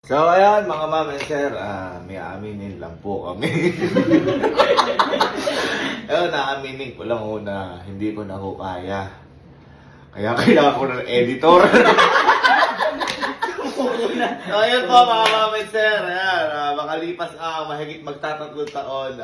So ayan mga ma'am and sir, may aaminin lang po kami. Ayun, naaminin ko lang una, hindi ko na ho kaya. Kaya kailangan ko ng editor. So ayun po mga ma'am and sir, ayan, makalipas mahigit magtatatlong taon,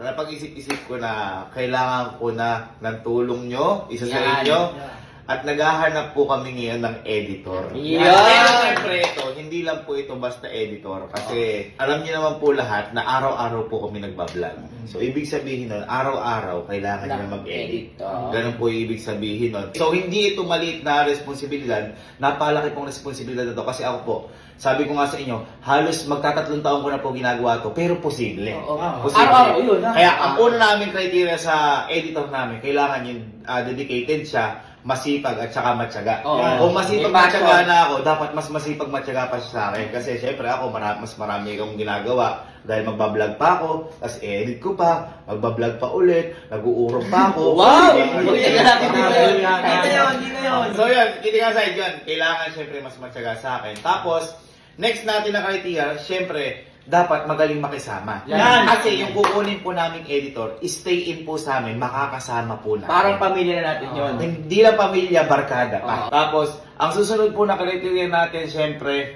napag-isip-isip ko na kailangan ko na ng tulong nyo, isa sa inyo. At naghahanap po kami ngayon ng editor. Yeah! Pero siyempre ito, hindi lang po ito basta editor. Kasi alam niyo naman po lahat na araw-araw po kami nagbablog. So ibig sabihin nun, araw-araw kailangan niyo na mag-edit. Ganun po yung ibig sabihin nun. So hindi ito maliit na responsibilidad. Napalaki pong responsibilidad na ito. Kasi ako po, sabi ko nga sa inyo, halos magtatatlong taon ko na po ginagawa ito. Pero posible. Posible. Araw-araw yun. Kaya ang una namin criteria sa editor namin, kailangan yung dedicated siya, masipag at saka matyaga. Kung masipag matyaga na ako, dapat mas masipag matyaga pa siya sa akin. Kasi syempre ako, mas marami akong ginagawa. Dahil magbablog pa ako, tapos edit ko pa, magbablog pa ulit, nag-uurong pa ako. Wow! Hindi na yun. So yun, kitika side yun. Kailangan syempre mas matyaga sa akin. Tapos, next natin na criteria, syempre, dapat magaling makisama. Yan. Kasi yung kukunin po naming editor, stay in po sa amin, makakasama po natin. Parang pamilya na natin yun. Hindi lang pamilya, barkada pa. Tapos, ang susunod po na criteria natin, syempre,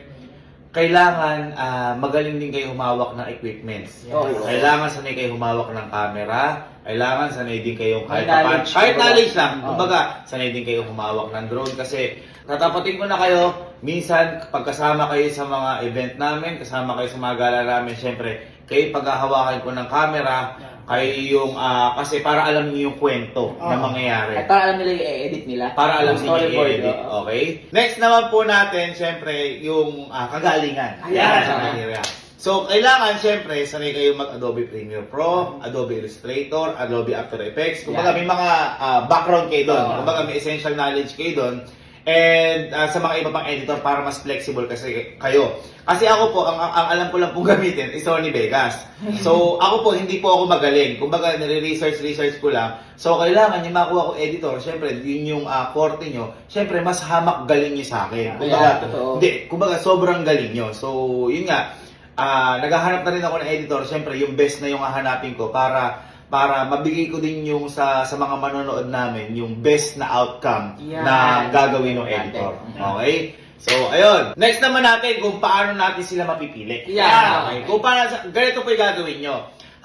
kailangan magaling din kayo humawak ng equipments. Kailangan sanay kayo humawak ng camera. Kailangan sanay din kayo kahit knowledge lang. Kumbaga, sanay din kayo humawak ng drone kasi tatapatin ko na kayo, minsan pagkasama kayo sa mga event namin, kasama kayo sa mga gala namin, syempre, kayo paghahawakan ko ng camera, kayo yung, kasi para alam niyo yung kwento na mangyayari. At para alam nila yung i-edit nila. Para alam niyo yung storyboard, i-edit. Okay? Next naman po natin, syempre, yung kagalingan. Ayan. So, kailangan, syempre, sanay kayo mag-Adobe Premiere Pro, Adobe Illustrator, Adobe After Effects. Kumbaga, may mga background kayo doon. Kumbaga, may essential knowledge kayo doon. And sa mga iba pang editor para mas flexible kasi kayo. Kasi ako po, ang alam ko lang pong gamitin is Sony Vegas. So, ako po, hindi po ako magaling. Kumbaga, nire-research ko lang. So, kailangan yung makuha ko editor, syempre, yun yung forte nyo. Syempre, mas hamak galing nyo sa akin. Kumbaga, sobrang galing nyo. So, yun nga, naghahanap na rin ako ng editor. Syempre, yung best na yung hahanapin ko para mabigay ko din yung sa mga manonood namin yung best na outcome na gagawin ng editor. Okay? So, ayun. Next naman natin kung paano natin sila mapipili. Okay? Kung paano, ganito po yung gagawin nyo.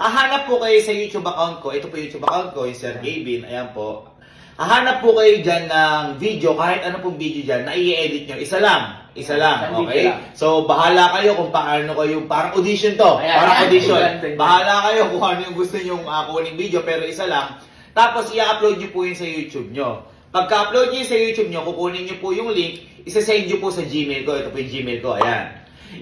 Hahanap po kayo sa YouTube account ko. Ito po yung YouTube account ko, yung Sir Gavin. Ayan po. Hahanap po kayo dyan ng video, kahit ano pong video dyan, na i-edit nyo. Isa lang, okay? So, bahala kayo kung paano kayo, parang audition to. Parang audition. Bahala kayo kung ano yung gusto nyo kunin video, pero isa lang. Tapos, i-upload nyo po yun sa YouTube nyo. Pagka-upload nyo sa YouTube nyo, kukunin nyo po yung link, isa-send nyo po sa Gmail ko. Ito po yung Gmail ko, ayan.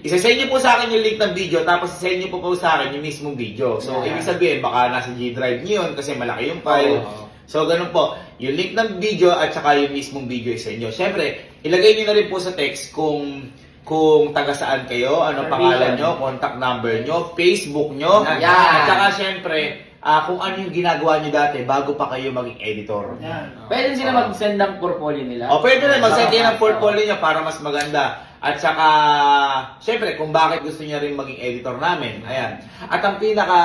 Isa-send nyo po sa akin yung link ng video, tapos isa-send nyo po sa akin yung mismong video. So, ibig sabihin, baka nasa G Drive nyo yun, kasi malaki yung file. So, ganun po. Yung link ng video at saka yung mismong video sa inyo. Siyempre, ilagay niyo na rin po sa text kung taga saan kayo, ano pangalan nyo, contact number nyo, Facebook nyo. At saka siyempre, kung ano yung ginagawa nyo dati bago pa kayo maging editor. Pwede sila mag-send ng portfolio nila. Pwede na mag-send kayo ng portfolio nyo para mas maganda. At saka, siyempre, kung bakit gusto niya rin maging editor namin. Ayan. At ang pinaka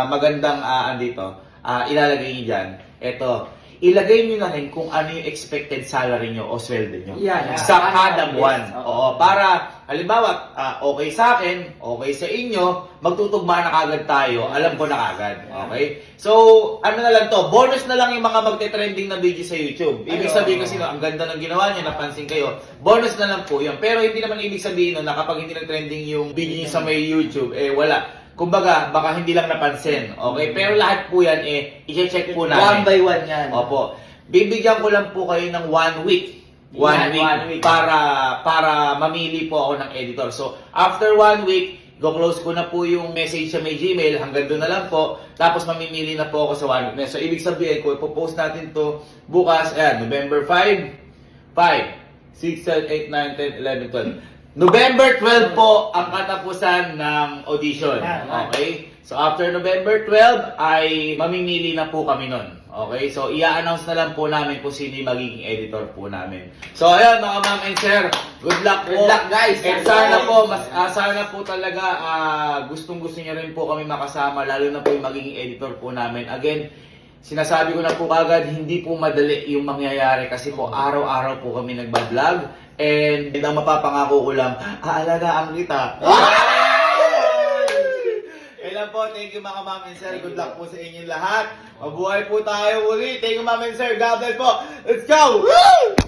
magandang andito, ilalagay niyo dyan, eto, ilagay niyo na rin kung ano yung expected salary niyo o sweldo niyo sa kada buwan. Para, halimbawa, okay sa akin, okay sa inyo, magtutugma na kagad tayo, alam ko na kagad. Okay? So, ano na lang to, bonus na lang yung mga magte-trending na video sa YouTube. Ibig sabihin kasi, ang ganda ng ginawa niya, napansin kayo, bonus na lang po yun. Pero hindi naman ibig sabihin na kapag hindi nag-trending yung video niyo sa may YouTube, wala. Kumbaga, baka hindi lang napansin. Okay? Pero lahat po yan, i-check po namin. One by one yan. Opo. Bibigyan ko lang po kayo ng 1 week. One week. Para mamili po ako ng editor. So, after 1 week, go-close ko na po yung message sa may Gmail. Hanggang doon na lang po. Tapos, mamimili na po ako sa 1 week. So, ibig sabihin, kung ipopost natin to bukas, November 5, 6, 7, 8, 9, 10, 11, 12. November 12 po ang katapusan ng audition. Okay? So after November 12 ay mamimili na po kami nun. Okay, so i-announce na lang po namin kung sino yung magiging editor po namin. So ayun mga ma'am and sir, good luck po. Good luck, guys. And sana po, sana po talaga gustong-gusto niyo rin po kami makasama, lalo na po yung magiging editor po namin. Again, sinasabi ko na po kagad, hindi po madali yung mangyayari kasi po araw-araw po kami nagbablog. And ang mapapangako ko lang, aalagaan kita. Kailan po, thank you mga ma'am and sir. Good luck po sa inyong lahat. Mabuhay po tayo uli. Thank you ma'am and sir. God bless po. Let's go! Woo!